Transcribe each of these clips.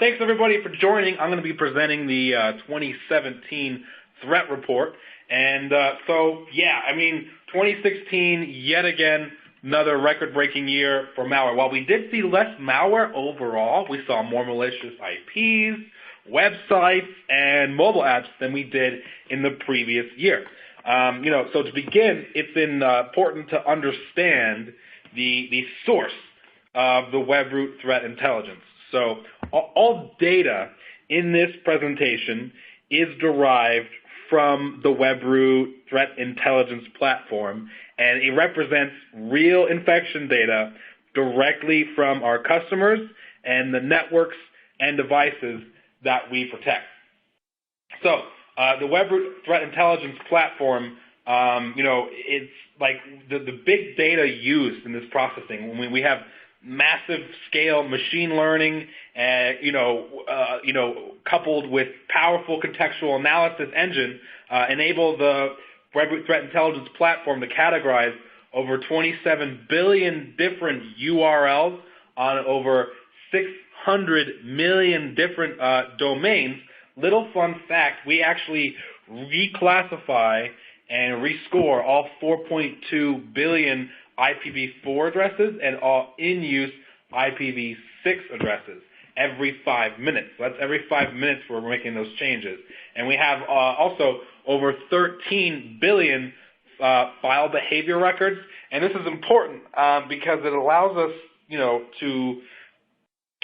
Thanks everybody for joining. I'm going to be presenting the 2017 threat report. And 2016, yet again, another record-breaking year for malware. While we did see less malware overall, we saw more malicious IPs, websites, and mobile apps than we did in the previous year. So to begin, it's important to understand the source of the Webroot threat intelligence. So all data in this presentation is derived from the Webroot threat intelligence platform, and it represents real infection data directly from our customers and the networks and devices that we protect. So the Webroot threat intelligence platform, it's like the big data used in this processing. When we have massive scale machine learning, coupled with powerful contextual analysis engine, enable the Webroot threat intelligence platform to categorize over 27 billion different URLs on over 600 million different domains. Little fun fact, we actually reclassify and rescore all 4.2 billion IPv4 addresses and all in-use IPv6 addresses every 5 minutes. So that's every 5 minutes we're making those changes. And we have also over 13 billion file behavior records. And this is important because it allows us, to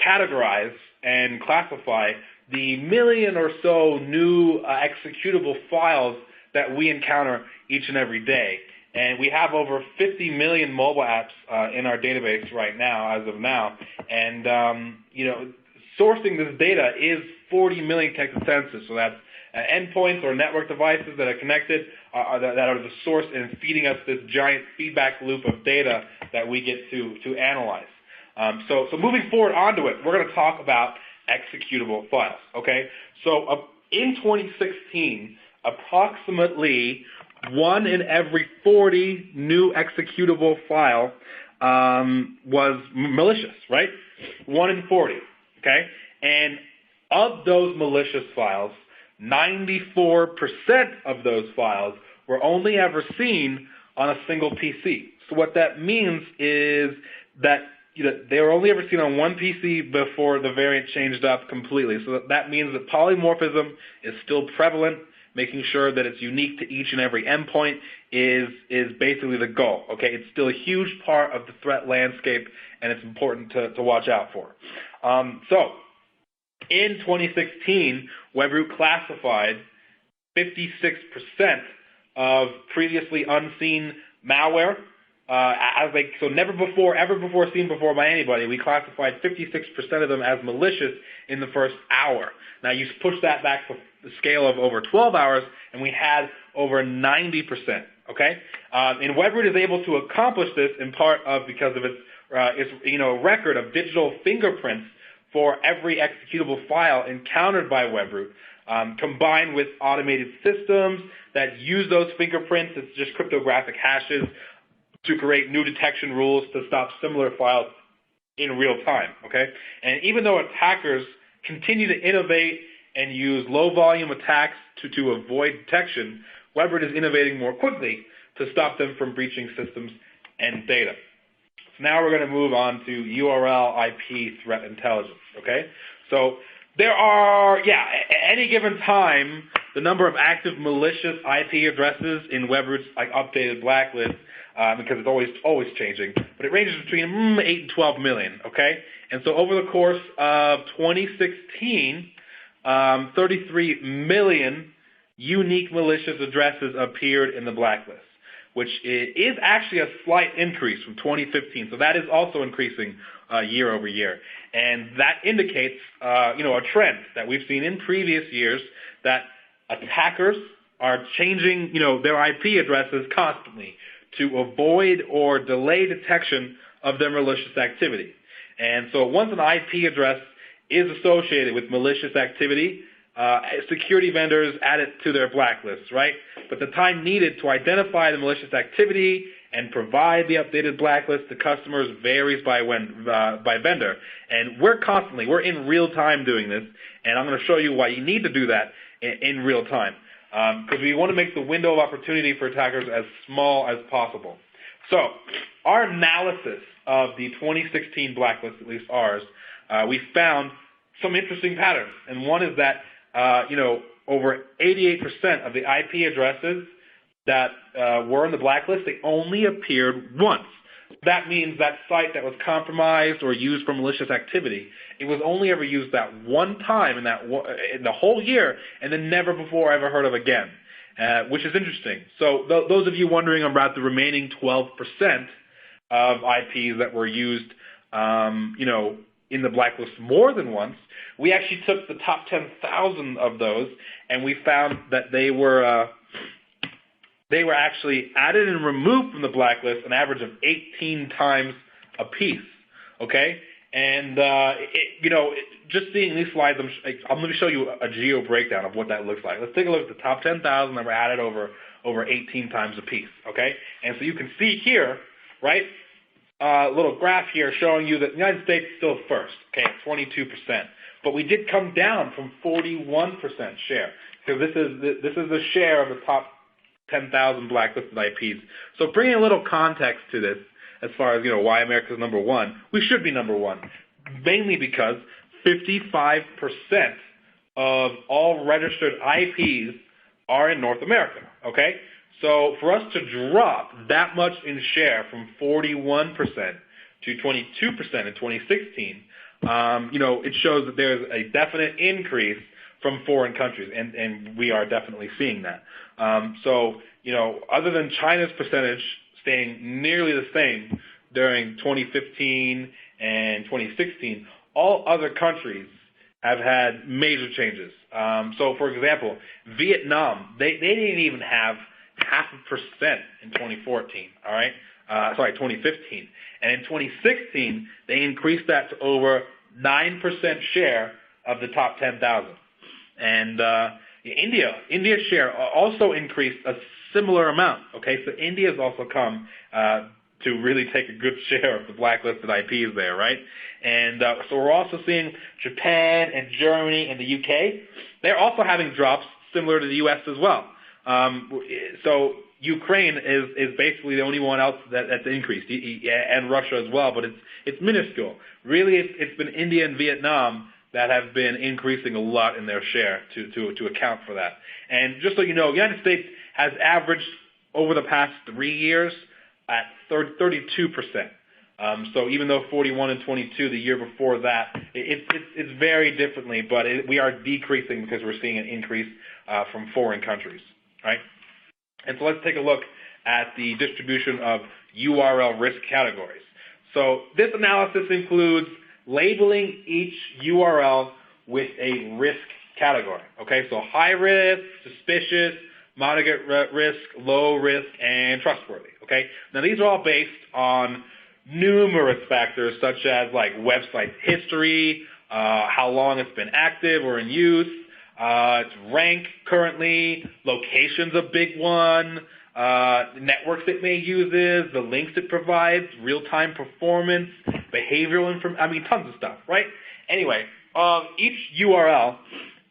categorize and classify the million or so new executable files that we encounter each and every day. And we have over 50 million mobile apps in our database right now, as of now. And, sourcing this data is 40 million connected sensors. So that's endpoints or network devices that are connected that are the source and feeding us this giant feedback loop of data that we get to analyze. So moving forward onto it, we're going to talk about executable files, okay? So in 2016, approximately 1 in every 40 new executable file was malicious, right? 1 in 40, okay? And of those malicious files, 94% of those files were only ever seen on a single PC. So what that means is that they were only ever seen on one PC before the variant changed up completely. So that means that polymorphism is still prevalent. Making sure that it's unique to each and every endpoint is basically the goal. Okay, it's still a huge part of the threat landscape, and it's important to watch out for. So in 2016, Webroot classified 56% of previously unseen malware. So never before, ever before seen before by anybody. We classified 56% of them as malicious in the first hour. Now you push that back to the scale of over 12 hours, and we had over 90%. Okay, and Webroot is able to accomplish this in part because of its record of digital fingerprints for every executable file encountered by Webroot, combined with automated systems that use those fingerprints. It's just cryptographic hashes to create new detection rules to stop similar files in real time, okay? And even though attackers continue to innovate and use low-volume attacks to avoid detection, Webroot is innovating more quickly to stop them from breaching systems and data. So now we're going to move on to URL IP threat intelligence, okay? So there are, at any given time, the number of active malicious IP addresses in Webroot's updated blacklist, because it's always changing, but it ranges between 8 and 12 million, okay? And so over the course of 2016, 33 million unique malicious addresses appeared in the blacklist, which is actually a slight increase from 2015. So that is also increasing year over year. And that indicates, a trend that we've seen in previous years that attackers are changing, their IP addresses constantly to avoid or delay detection of their malicious activity. And so once an IP address is associated with malicious activity, security vendors add it to their blacklists, right? But the time needed to identify the malicious activity and provide the updated blacklist to customers varies by vendor. And we're in real time doing this, and I'm going to show you why you need to do that in real time, because we want to make the window of opportunity for attackers as small as possible. So our analysis of the 2016 blacklist, at least ours, we found some interesting patterns. And one is that, over 88% of the IP addresses that were in the blacklist, they only appeared once. That means that site that was compromised or used for malicious activity, it was only ever used that one time in the whole year, and then never before ever heard of again, which is interesting. So those of you wondering about the remaining 12% of IPs that were used, in the blacklist more than once, we actually took the top 10,000 of those, and we found that they were actually added and removed from the blacklist an average of 18 times a piece. Okay, and just seeing these slides, I'm going to show you a geo breakdown of what that looks like. Let's take a look at the top 10,000 that were added over 18 times a piece. Okay, and so you can see here, right? A little graph here showing you that the United States is still first, okay, at 22%. But we did come down from 41% share. So this is the share of the top 10,000 blacklisted IPs. So bringing a little context to this, as far as why America's number one, we should be number one, mainly because 55% of all registered IPs are in North America. Okay. So for us to drop that much in share from 41% to 22% in 2016, it shows that there's a definite increase from foreign countries, and we are definitely seeing that. Other than China's percentage staying nearly the same during 2015 and 2016, all other countries have had major changes. So, for example, Vietnam, they didn't even have 0.5% in 2014, 2015. And in 2016, they increased that to over 9% share of the top 10,000. And India's share also increased a similar amount. Okay, so India has also come to really take a good share of the blacklisted IPs there, right? And so we're also seeing Japan and Germany and the UK. They're also having drops similar to the U.S. as well. So Ukraine is basically the only one else that's increased, and Russia as well, but it's minuscule. Really, it's been India and Vietnam that have been increasing a lot in their share to account for that. And just so you know, the United States has averaged over the past 3 years at 32%. So even though 41 and 22 the year before that, it's very differently, but we are decreasing because we're seeing an increase from foreign countries. Right? And so let's take a look at the distribution of URL risk categories. So this analysis includes labeling each URL with a risk category. Okay, so high risk, suspicious, moderate risk, low risk, and trustworthy. Okay, now these are all based on numerous factors such as like website history, how long it's been active or in use, its rank currently, location's a big one, networks it may uses, the links it provides, real-time performance, behavioral information, tons of stuff, right? Anyway, each URL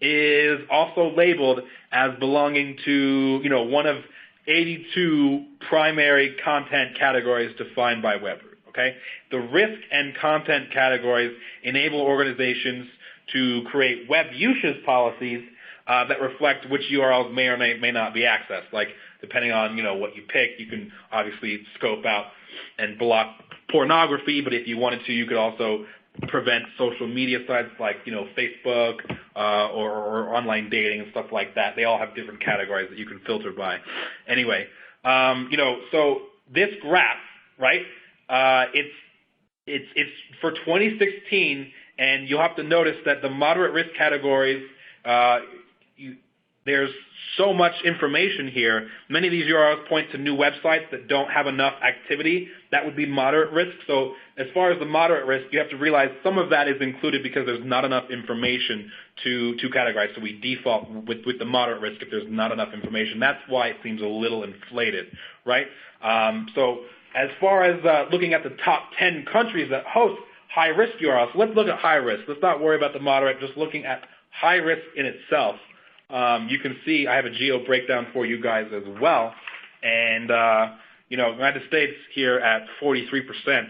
is also labeled as belonging to, one of 82 primary content categories defined by Webroot, okay? The risk and content categories enable organizations to create web usage policies that reflect which URLs may or may not be accessed. Like, depending on, what you pick, you can obviously scope out and block pornography, but if you wanted to, you could also prevent social media sites like, Facebook or online dating and stuff like that. They all have different categories that you can filter by. Anyway, so this graph, right, it's for 2016, and you'll have to notice that the moderate risk categories, there's so much information here. Many of these URLs point to new websites that don't have enough activity that would be moderate risk. So as far as the moderate risk, you have to realize some of that is included because there's not enough information to categorize. So we default with the moderate risk if there's not enough information. That's why it seems a little inflated, right? So as far as looking at the top 10 countries that host high-risk URLs, let's look at high risk. Let's not worry about the moderate, just looking at high risk in itself. You can see I have a geo breakdown for you guys as well. And, United States here at 43%,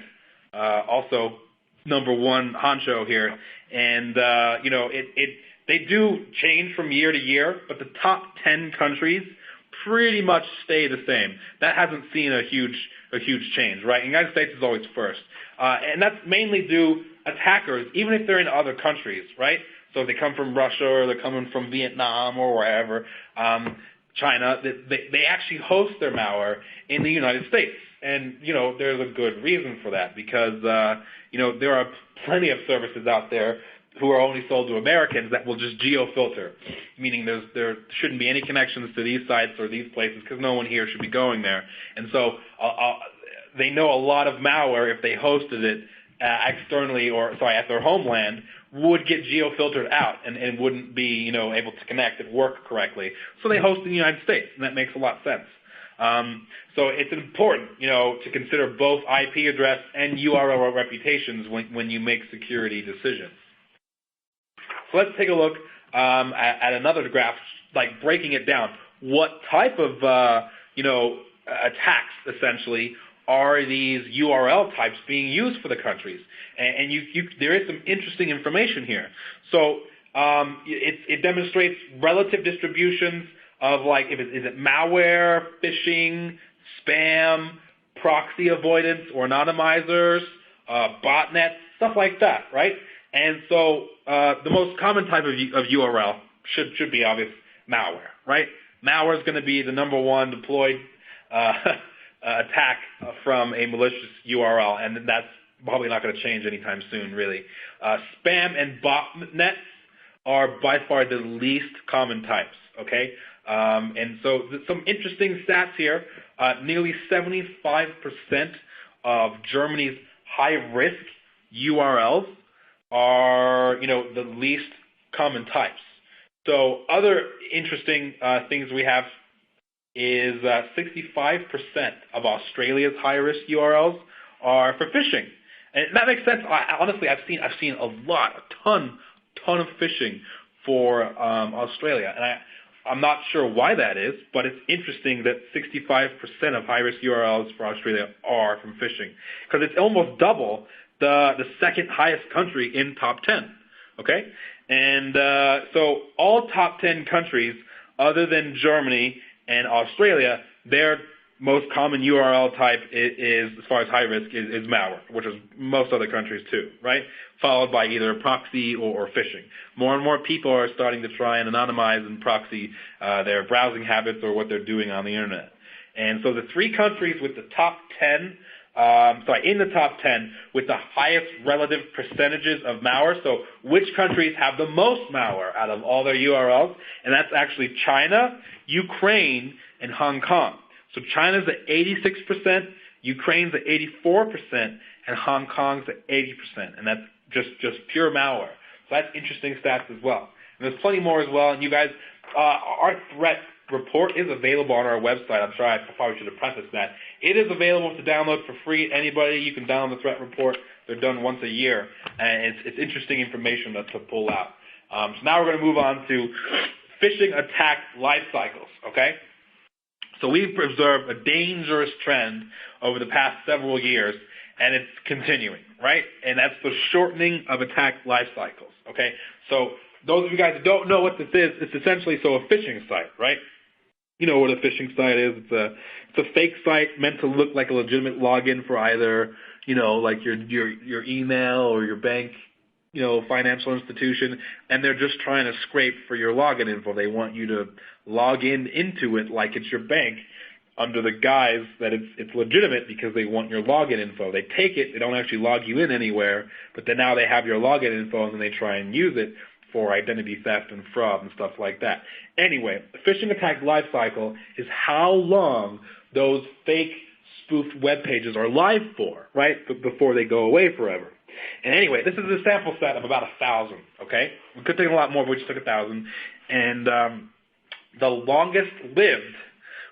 also number one honcho here. And, they do change from year to year, but the top 10 countries pretty much stay the same. That hasn't seen a huge change, right? The United States is always first. And that's mainly due attackers, even if they're in other countries, right? So if they come from Russia or they're coming from Vietnam or wherever, China, they actually host their malware in the United States. And, there's a good reason for that because, there are plenty of services out there who are only sold to Americans that will just geo-filter, meaning there shouldn't be any connections to these sites or these places because no one here should be going there. And so they know a lot of malware, if they hosted it externally at their homeland, would get geo-filtered out and wouldn't be, able to connect and work correctly. So they host in the United States, and that makes a lot of sense. So it's important, to consider both IP address and URL reputations when you make security decisions. So let's take a look at another graph, like breaking it down. What type of, attacks, essentially, are these URL types being used for the countries? And there is some interesting information here. So it demonstrates relative distributions of, like, is it malware, phishing, spam, proxy avoidance or anonymizers, botnets, stuff like that, right? And so the most common type of URL should be obvious, malware, right? Malware is going to be the number one deployed attack from a malicious URL, and that's probably not going to change anytime soon, really. Spam and botnets are by far the least common types, okay? And so some interesting stats here. Nearly 75% of Germany's high-risk URLs are, the least common types. So other interesting things we have is 65% of Australia's high-risk URLs are for phishing, and that makes sense. Honestly, I've seen a ton of phishing for Australia, and I'm not sure why that is, but it's interesting that 65% of high-risk URLs for Australia are from phishing, because it's almost double the second highest country in top 10. Okay, and so all top 10 countries other than Germany and Australia, their most common URL type is, as far as high risk, is malware, which is most other countries too, right? Followed by either proxy or phishing. More and more people are starting to try and anonymize and proxy their browsing habits or what they're doing on the internet. And so the three countries with the top 10, in the top 10 with the highest relative percentages of malware, so which countries have the most malware out of all their URLs, and that's actually China, Ukraine, and Hong Kong. So China's at 86%, Ukraine's at 84%, and Hong Kong's at 80%, and that's just pure malware. So that's interesting stats as well. And there's plenty more as well, and you guys, our threat report is available on our website. I'm sure I probably should have prefaced that. It is available to download for free. Anybody, you can download the threat report. They're done once a year, and it's interesting information to pull out. So now we're going to move on to phishing attack life cycles, okay? So we've observed a dangerous trend over the past several years, and it's continuing, right? And that's the shortening of attack life cycles, okay? So those of you guys who don't know what this is, it's essentially a phishing site, right? You know what a phishing site is. It's a fake site meant to look like a legitimate login for either, like your email or your bank, financial institution, and they're just trying to scrape for your login info. They want you to log into it like it's your bank under the guise that it's legitimate because they want your login info. They take it, they don't actually log you in anywhere, but then now they have your login info and then they try and use it for identity theft and fraud and stuff like that. Anyway, the phishing attack lifecycle is how long those fake spoofed web pages are live for, right, before they go away forever. And anyway, this is a sample set of about 1,000, okay? We could take a lot more, but we just took 1,000. And the longest lived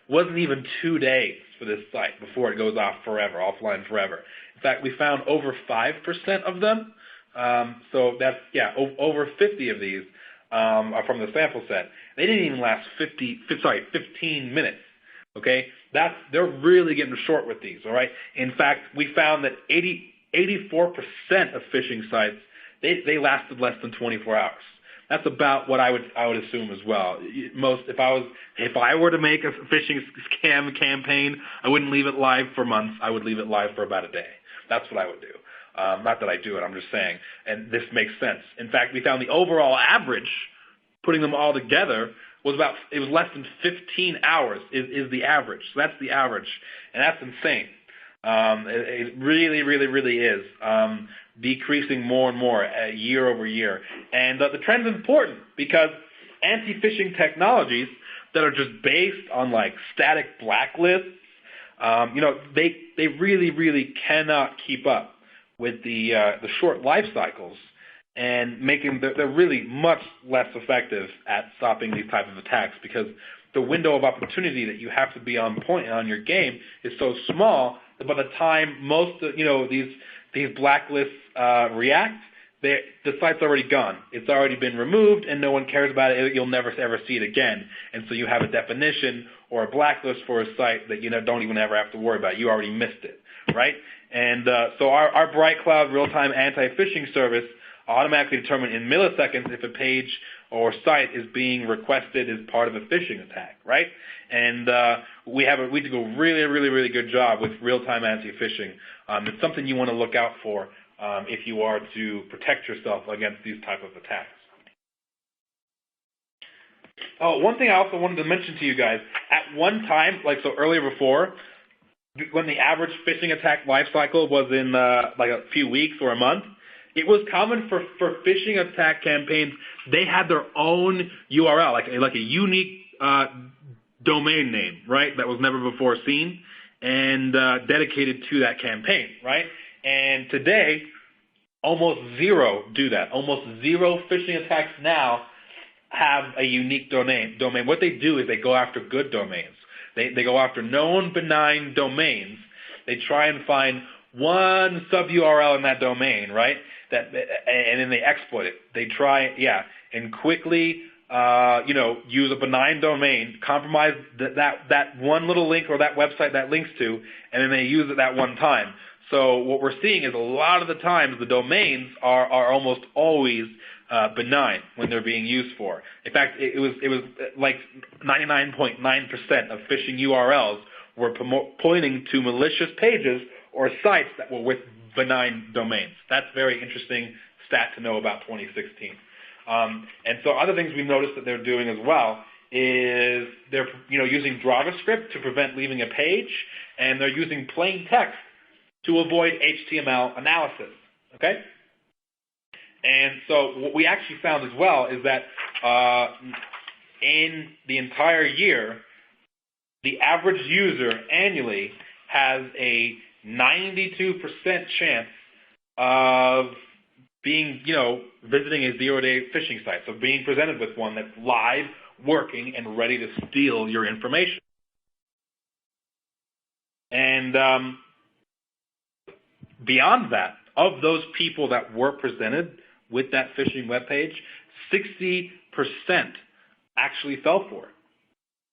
wasn't even 2 days for this site before it goes off forever, offline forever. In fact, we found over 5% of them. So that's, over 50 of these are from the sample set. They didn't even last 15 minutes, okay? They're really getting short with these, all right? In fact, we found that 84% of phishing sites, they lasted less than 24 hours. That's about what I would assume as well. If I were to make a phishing scam campaign, I wouldn't leave it live for months. I would leave it live for about a day. That's what I would do. Not that I do it, I'm just saying. And this makes sense. In fact, we found the overall average, putting them all together, was less than 15 hours is the average. So that's the average. And that's insane. It really, really, really is decreasing more and more year over year. And the trend's important because anti-phishing technologies that are just based on like static blacklists, they really, really cannot keep up with the short life cycles and they're really much less effective at stopping these type of attacks because the window of opportunity that you have to be on point on your game is so small that by the time most of these blacklists react, the site's already gone. It's already been removed, and no one cares about it. You'll never ever see it again. And so you have a definition or a blacklist for a site that you don't even ever have to worry about. You already missed it, right? And so our Bright Cloud real-time anti-phishing service automatically determines in milliseconds if a page or site is being requested as part of a phishing attack, right? And we do a really, really, really good job with real-time anti-phishing. It's something you want to look out for if you are to protect yourself against these type of attacks. Oh, one thing I also wanted to mention to you guys, at one time, earlier before, when the average phishing attack life cycle was in a few weeks or a month, it was common for phishing attack campaigns, they had their own URL, like a unique domain name, right, that was never before seen and dedicated to that campaign, right? And today, almost zero do that. Almost zero phishing attacks now have a unique domain. What they do is they go after good domains. They go after known benign domains. They try and find one sub-URL in that domain, right? And then they exploit it. They try, and quickly, use a benign domain, compromise that one little link or that website that links to, and then they use it that one time. So what we're seeing is a lot of the times the domains are almost always benign when they're being used for. In fact, it was like 99.9% of phishing URLs were pointing to malicious pages or sites that were with benign domains. That's a very interesting stat to know about 2016. And so other things we've noticed that they're doing as well is they're using JavaScript to prevent leaving a page, and they're using plain text to avoid HTML analysis. Okay? And so what we actually found as well is that in the entire year, the average user annually has a 92% chance of being, visiting a zero-day phishing site, so being presented with one that's live, working, and ready to steal your information. And beyond that, of those people that were presented with that phishing webpage, 60% actually fell for it.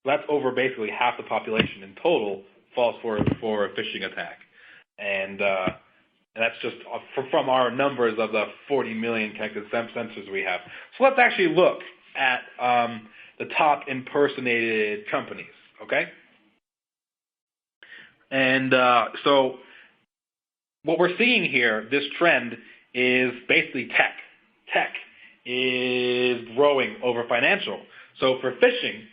So that's over basically half the population in total falls for a phishing attack. And that's just from our numbers of the 40 million connected sensors we have. So let's actually look at the top impersonated companies, okay? And so what we're seeing here, this trend, is basically tech. Tech is growing over financial. So for phishing,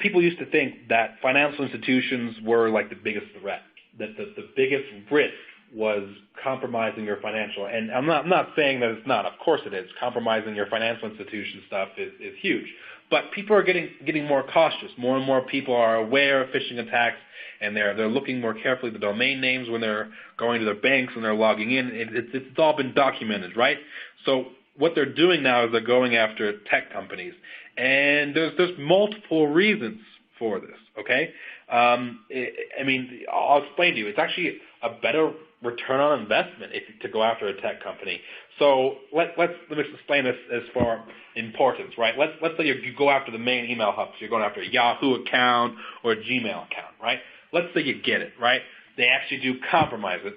people used to think that financial institutions were like the biggest threat, that the biggest risk was compromising your financial, and I'm not saying that it's not. Of course it is. Compromising your financial institution stuff is huge. But people are getting more cautious. More and more people are aware of phishing attacks, and they're looking more carefully at the domain names when they're going to their banks and they're logging in. It's all been documented, right? So what they're doing now is they're going after tech companies, and there's multiple reasons for this. Okay, I'll explain to you. It's actually a better return on investment to go after a tech company. So let me explain this as far importance, right? Let's say you go after the main email hubs. You're going after a Yahoo account or a Gmail account, right? Let's say you get it, right? They actually do compromise it.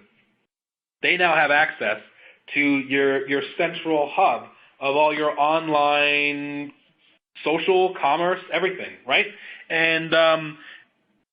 They now have access to your central hub of all your online social, commerce, everything, right? And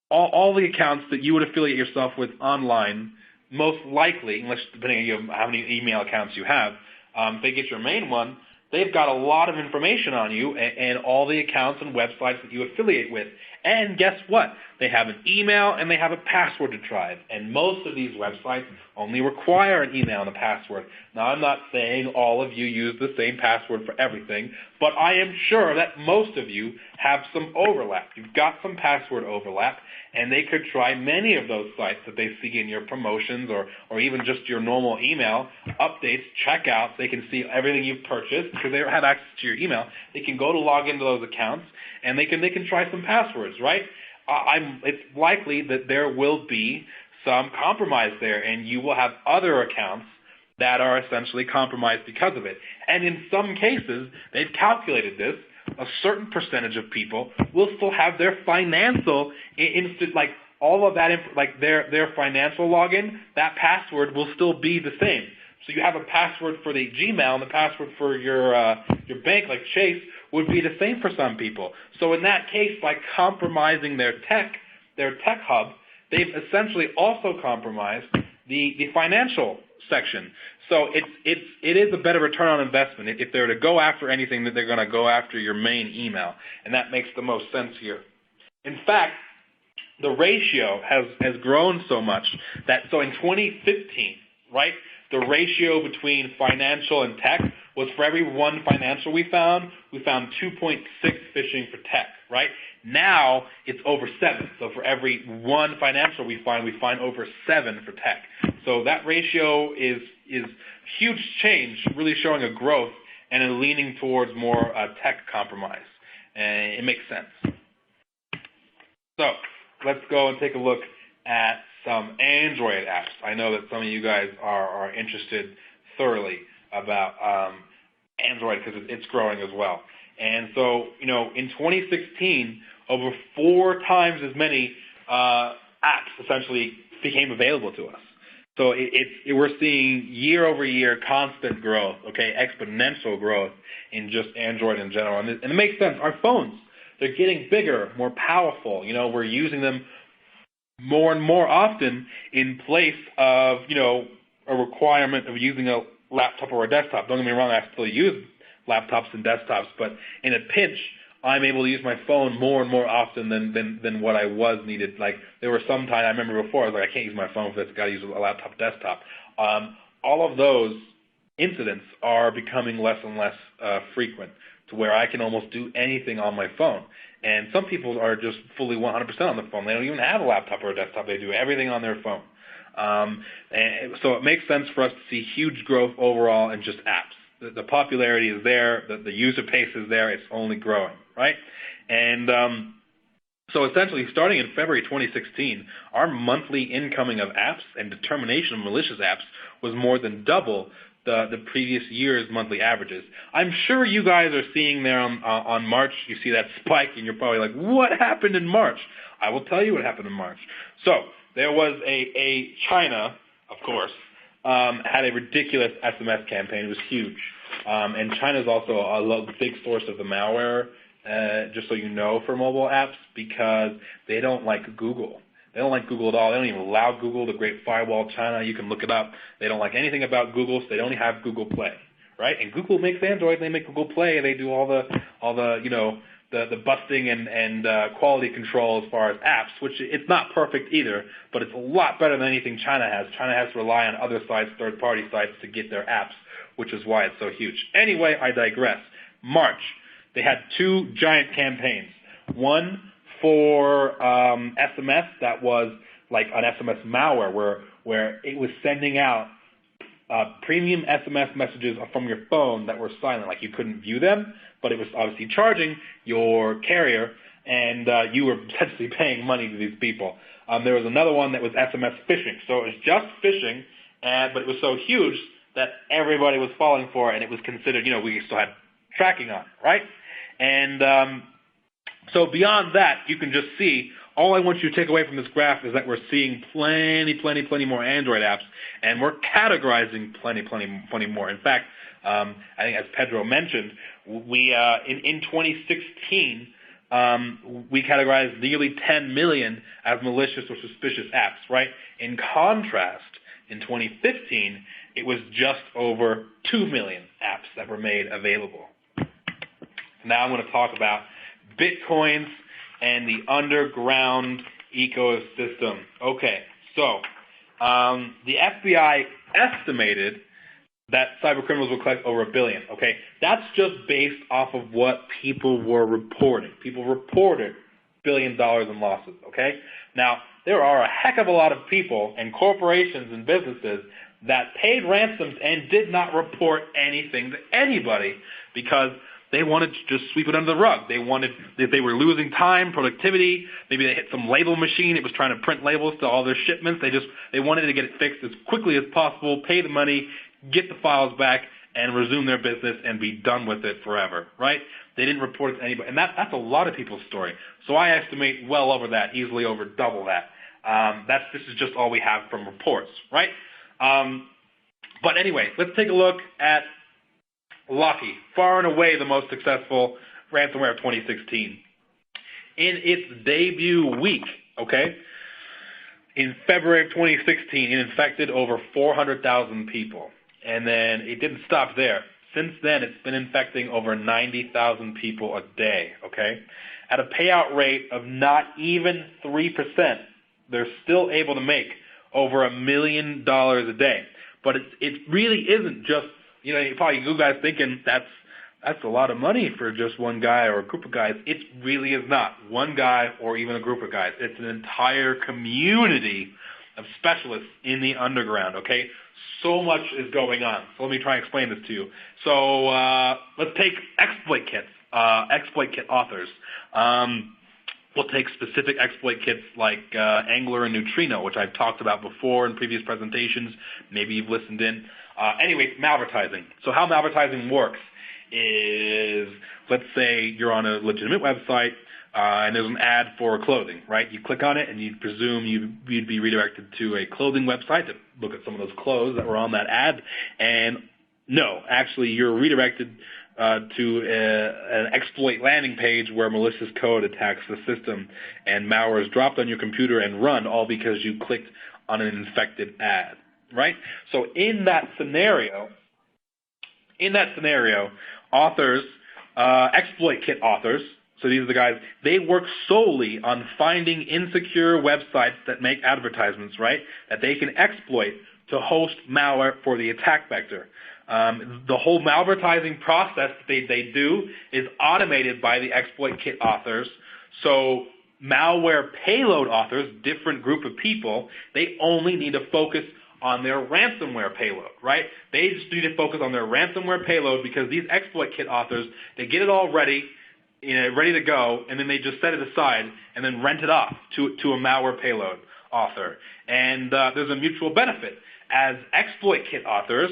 all the accounts that you would affiliate yourself with online, most likely, unless depending on how many email accounts you have, if they get your main one, they've got a lot of information on you and all the accounts and websites that you affiliate with. And guess what? They have an email and they have a password to try. And most of these websites only require an email and a password. Now, I'm not saying all of you use the same password for everything, but I am sure that most of you have some overlap. You've got some password overlap, and they could try many of those sites that they see in your promotions or even just your normal email, updates, checkouts. They can see everything you've purchased because they have access to your email. They can go to log into those accounts, and they can try some passwords, right? It's likely that there will be some compromise there, and you will have other accounts that are essentially compromised because of it. And in some cases, they've calculated this. A certain percentage of people will still have their financial all of that, like their financial login, that password will still be the same. So you have a password for the Gmail and the password for your bank, like Chase, would be the same for some people. So in that case, by compromising their tech hub, they've essentially also compromised the financial section. So it is a better return on investment. If they're to go after anything, that they're going to go after your main email, and that makes the most sense here. In fact, the ratio has grown so much that in 2015, right, the ratio between financial and tech was for every one financial we found 2.6 phishing for tech, right? Now it's over 7. So for every one financial we find over 7 for tech. So that ratio is huge change, really showing a growth and a leaning towards more tech compromise. And it makes sense. So let's go and take a look at some Android apps. I know that some of you guys are interested thoroughly about Android because it's growing as well. And so, in 2016, over 4 times as many apps essentially became available to us. So we're seeing year-over-year constant growth, okay, exponential growth in just Android in general. And it makes sense. Our phones, they're getting bigger, more powerful. We're using them more and more often in place of, a requirement of using a laptop or a desktop. Don't get me wrong, I still use laptops and desktops, but in a pinch, I'm able to use my phone more and more often than what I was needed. Like, there were some time I remember before, I was like, I can't use my phone for this, I've got to use a laptop, desktop. All of those incidents are becoming less and less frequent to where I can almost do anything on my phone. And some people are just fully 100% on the phone. They don't even have a laptop or a desktop. They do everything on their phone. And so it makes sense for us to see huge growth overall in just apps. The popularity is there. The user base is there. It's only growing, right? And so essentially, starting in February 2016, our monthly incoming of apps and determination of malicious apps was more than double the previous year's monthly averages. I'm sure you guys are seeing there on March, you see that spike, and you're probably like, what happened in March? I will tell you what happened in March. So there was a China, of course, had a ridiculous SMS campaign. It was huge. And China is also a big source of the malware, just so you know, for mobile apps, because they don't like Google. They don't like Google at all. They don't even allow Google, the Great Firewall China. You can look it up. They don't like anything about Google, so they only have Google Play, right? And Google makes Android. They make Google Play. They do all the the busting and quality control as far as apps, which it's not perfect either, but it's a lot better than anything China has. China has to rely on other sites, third-party sites, to get their apps, which is why it's so huge. Anyway, I digress. March, they had 2 giant campaigns. One for SMS that was like an SMS malware where it was sending out premium SMS messages from your phone that were silent, like you couldn't view them, but it was obviously charging your carrier, and you were essentially paying money to these people. There was another one that was SMS phishing. So it was just phishing, but it was so huge that everybody was falling for it, and it was considered, we still had tracking on it, right? And so beyond that, you can just see, all I want you to take away from this graph is that we're seeing plenty more Android apps, and we're categorizing plenty more. In fact, I think as Pedro mentioned, we in 2016, we categorized nearly 10 million as malicious or suspicious apps, right? In contrast, in 2015, it was just over 2 million apps that were made available. Now I'm going to talk about Bitcoins and the underground ecosystem. Okay, so the FBI estimated that cybercriminals will collect over $1 billion. Okay, that's just based off of what people were reporting. People reported $1 billion in losses. Okay, now there are a heck of a lot of people and corporations and businesses that paid ransoms and did not report anything to anybody because they wanted to just sweep it under the rug. If they were losing time, productivity, maybe they hit some label machine, it was trying to print labels to all their shipments. They wanted to get it fixed as quickly as possible, pay the money, get the files back, and resume their business and be done with it forever, right? They didn't report it to anybody. And that's a lot of people's story. So I estimate well over that, easily over double that. This is just all we have from reports, right? But anyway, let's take a look at Locky, far and away the most successful ransomware of 2016. In its debut week, okay, in February of 2016, it infected over 400,000 people. And then it didn't stop there. Since then, it's been infecting over 90,000 people a day, okay? At a payout rate of not even 3%, they're still able to make over $1 million a day. But it really isn't just, probably you guys thinking that's a lot of money for just one guy or a group of guys. It really is not one guy or even a group of guys. It's an entire community of specialists in the underground, okay? So much is going on. So let me try and explain this to you. So let's take exploit kits, exploit kit authors. We'll take specific exploit kits like Angler and Neutrino, which I've talked about before in previous presentations. Maybe you've listened in. Anyway, malvertising. So how malvertising works is, let's say you're on a legitimate website and there's an ad for clothing, right? You click on it and you'd presume you'd be redirected to a clothing website to look at some of those clothes that were on that ad. And no, actually you're redirected to an exploit landing page where malicious code attacks the system and malware is dropped on your computer and run, all because you clicked on an infected ad, right? So in that scenario, authors, exploit kit authors, so these are the guys, they work solely on finding insecure websites that make advertisements, right, that they can exploit to host malware for the attack vector. The whole malvertising process that they do is automated by the exploit kit authors. So malware payload authors, different group of people, they only need to focus on their ransomware payload, right? They just need to focus on their ransomware payload because these exploit kit authors, they get it all ready, ready to go, and then they just set it aside and then rent it off to a malware payload author. And there's a mutual benefit. As exploit kit authors,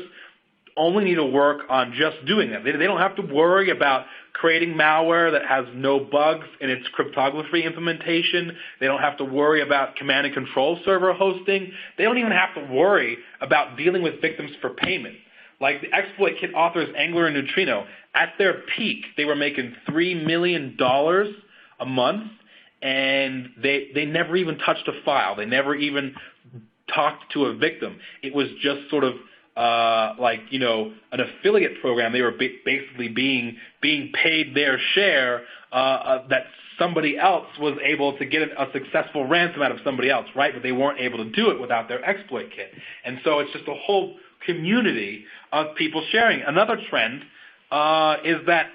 only need to work on just doing that. They don't have to worry about creating malware that has no bugs in its cryptography implementation. They don't have to worry about command and control server hosting. They don't even have to worry about dealing with victims for payment. Like the exploit kit authors Angler and Neutrino, at their peak, they were making $3 million a month, and they never even touched a file. They never even talked to a victim. It was just sort of an affiliate program. They were basically being paid their share that somebody else was able to get a successful ransom out of somebody else, right? But they weren't able to do it without their exploit kit. And so it's just a whole community of people sharing. Another trend is that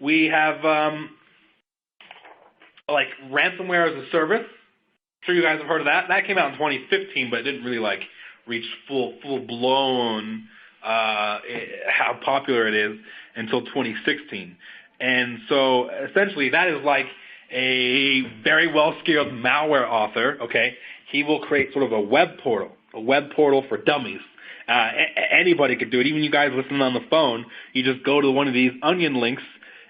we have ransomware as a service. I'm sure you guys have heard of that. That came out in 2015, but it didn't really reach full blown how popular it is until 2016. And so essentially that is like a very well-skilled malware author, okay? He will create sort of a web portal for dummies. Anybody could do it. Even you guys listening on the phone, you just go to one of these onion links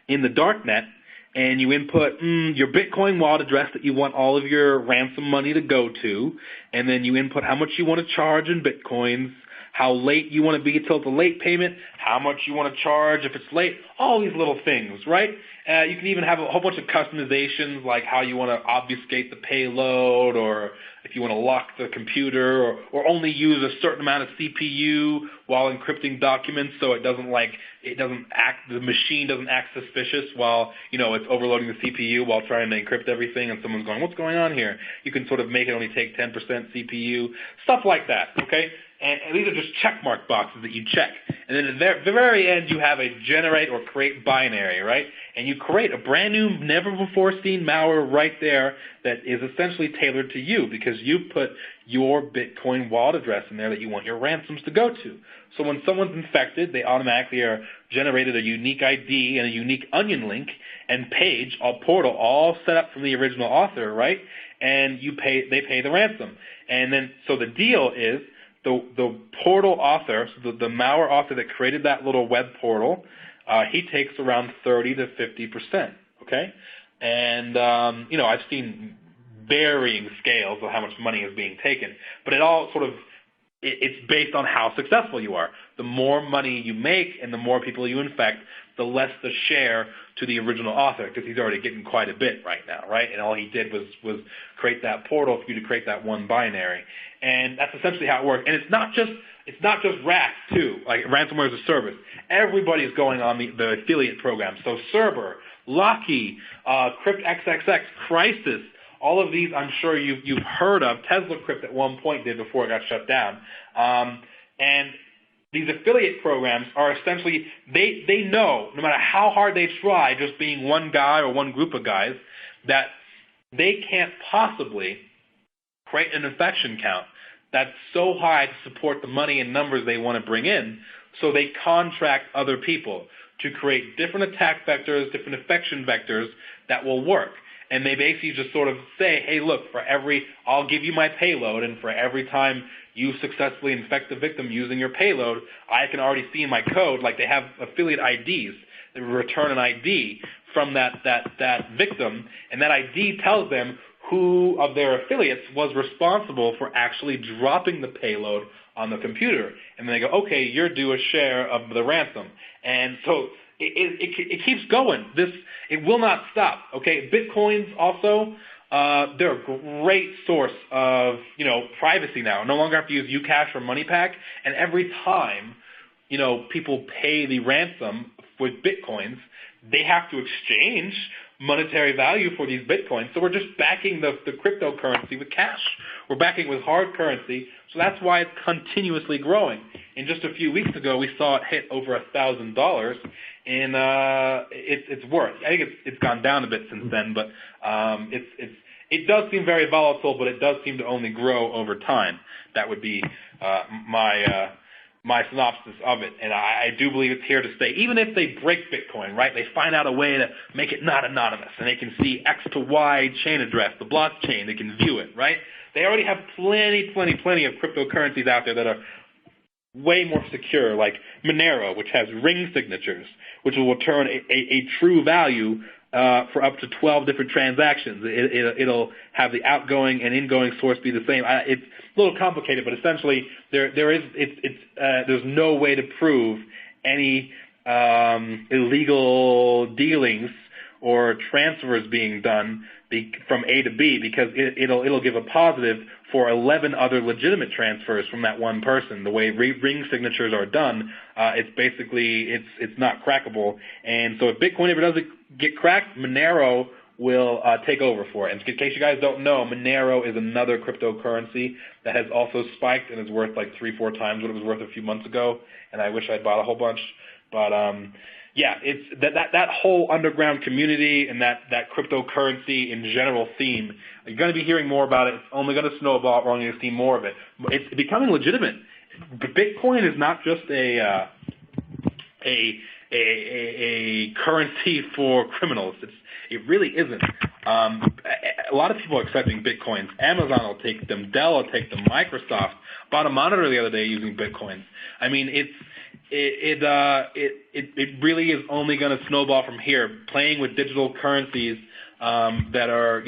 in the darknet and you input your Bitcoin wallet address that you want all of your ransom money to go to, and then you input how much you want to charge in Bitcoins, how late you want to be till it's a late payment, how much you want to charge if it's late, all these little things, right? You can even have a whole bunch of customizations, like how you want to obfuscate the payload, or if you want to lock the computer, or only use a certain amount of CPU while encrypting documents, so the machine doesn't act suspicious while it's overloading the CPU while trying to encrypt everything, and someone's going, what's going on here? You can sort of make it only take 10% CPU, stuff like that, okay? And these are just checkmark boxes that you check. And then at the very end, you have a generate or create binary, right? And you create a brand new, never-before-seen malware right there that is essentially tailored to you because you put your Bitcoin wallet address in there that you want your ransoms to go to. So when someone's infected, they automatically are generated a unique ID and a unique onion link and page, all portal, all set up from the original author, right? And they pay the ransom. And then, so the deal is, the portal author, so the malware author that created that little web portal, he takes around 30 to 50%, okay? And, I've seen varying scales of how much money is being taken, but it all sort of, it's based on how successful you are. The more money you make and the more people you infect, the less the share to the original author, because he's already getting quite a bit right now, right? And all he did was create that portal for you to create that one binary. And that's essentially how it works. And it's not just rats too, like ransomware as a service. Everybody's going on the affiliate program. So Cerber, Locky, CryptXXX, Crisis, all of these I'm sure you've heard of. Tesla Crypt at one point did before it got shut down. And these affiliate programs are essentially, they know, no matter how hard they try, just being one guy or one group of guys, that they can't possibly create an infection count that's so high to support the money and numbers they want to bring in, so they contract other people to create different attack vectors, different infection vectors that will work. And they basically just sort of say, hey, look, I'll give you my payload, and for every time you successfully infect the victim using your payload, I can already see in my code, like they have affiliate IDs, they return an ID from that victim, and that ID tells them who of their affiliates was responsible for actually dropping the payload on the computer. And then they go, okay, you're due a share of the ransom. And so it keeps going. It will not stop. Okay, Bitcoins also, they're a great source of privacy now. No longer have to use Ucash or MoneyPack, and every time people pay the ransom with Bitcoins, they have to exchange monetary value for these Bitcoins. So we're just backing the cryptocurrency with cash. We're backing it with hard currency. So that's why it's continuously growing. And just a few weeks ago, we saw it hit over $1,000 in its worth. I think it's gone down a bit since then, but it does seem very volatile, but it does seem to only grow over time. That would be my synopsis of it, and I do believe it's here to stay. Even if they break Bitcoin, right, they find out a way to make it not anonymous, and they can see X to Y chain address, the blockchain, they can view it, right? They already have plenty of cryptocurrencies out there that are way more secure, like Monero, which has ring signatures, which will return a true value for up to 12 different transactions. It'll have the outgoing and ingoing source be the same. It's a little complicated, but essentially there's no way to prove any illegal dealings or transfers being done from A to B, because it'll give a positive for 11 other legitimate transfers from that one person. The way ring signatures are done, it's not crackable. And so if Bitcoin ever doesn't get cracked, Monero will take over for it. And in case you guys don't know, Monero is another cryptocurrency that has also spiked and is worth like 3-4 times what it was worth a few months ago. And I wish I'd bought a whole bunch. But yeah, it's that whole underground community and that cryptocurrency in general theme, you're going to be hearing more about it. It's only going to snowball. We're only going to see more of it. It's becoming legitimate. Bitcoin is not just a currency for criminals. It really isn't. A lot of people are accepting Bitcoins. Amazon will take them. Dell will take them. Microsoft bought a monitor the other day using Bitcoins. I mean, it really is only going to snowball from here. Playing with digital currencies that are,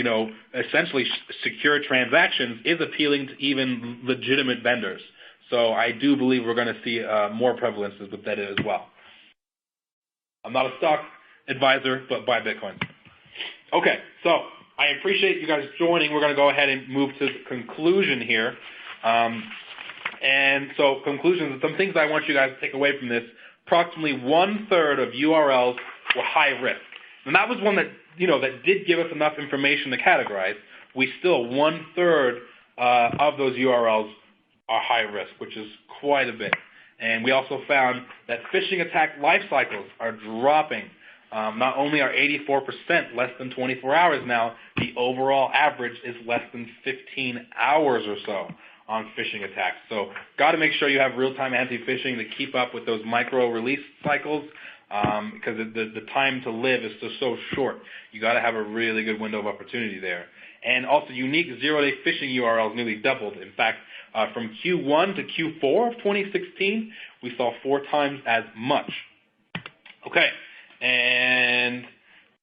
essentially secure transactions is appealing to even legitimate vendors. So I do believe we're going to see more prevalences with that as well. I'm not a stock advisor, but buy Bitcoin. Okay, so I appreciate you guys joining. We're going to go ahead and move to the conclusion here. And so conclusions, some things I want you guys to take away from this. Approximately 1/3 of URLs were high risk. And that was one that, that did give us enough information to categorize. We still, 1/3 of those URLs are high risk, which is quite a bit. And we also found that phishing attack life cycles are dropping. Not only are 84% less than 24 hours now, the overall average is less than 15 hours or so on phishing attacks. So got to make sure you have real-time anti-phishing to keep up with those micro-release cycles, because the time to live is just so short. You got to have a really good window of opportunity there. And also, unique zero-day phishing URLs nearly doubled. In fact, from Q1 to Q4 of 2016, we saw 4 times as much. Okay, and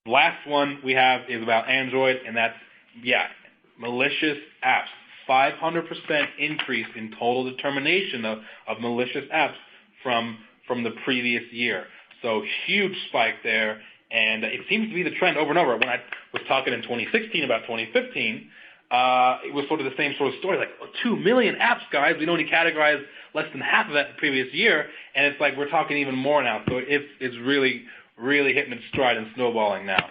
last one we have is about Android, and that's, malicious apps. 500% increase in total determination of malicious apps from the previous year. So huge spike there, and it seems to be the trend over and over. When I was talking in 2016 about 2015, it was sort of the same sort of story, like 2 million apps, guys. We'd only categorized less than half of that the previous year, and it's like we're talking even more now. So it's really, really hitting its stride and snowballing now.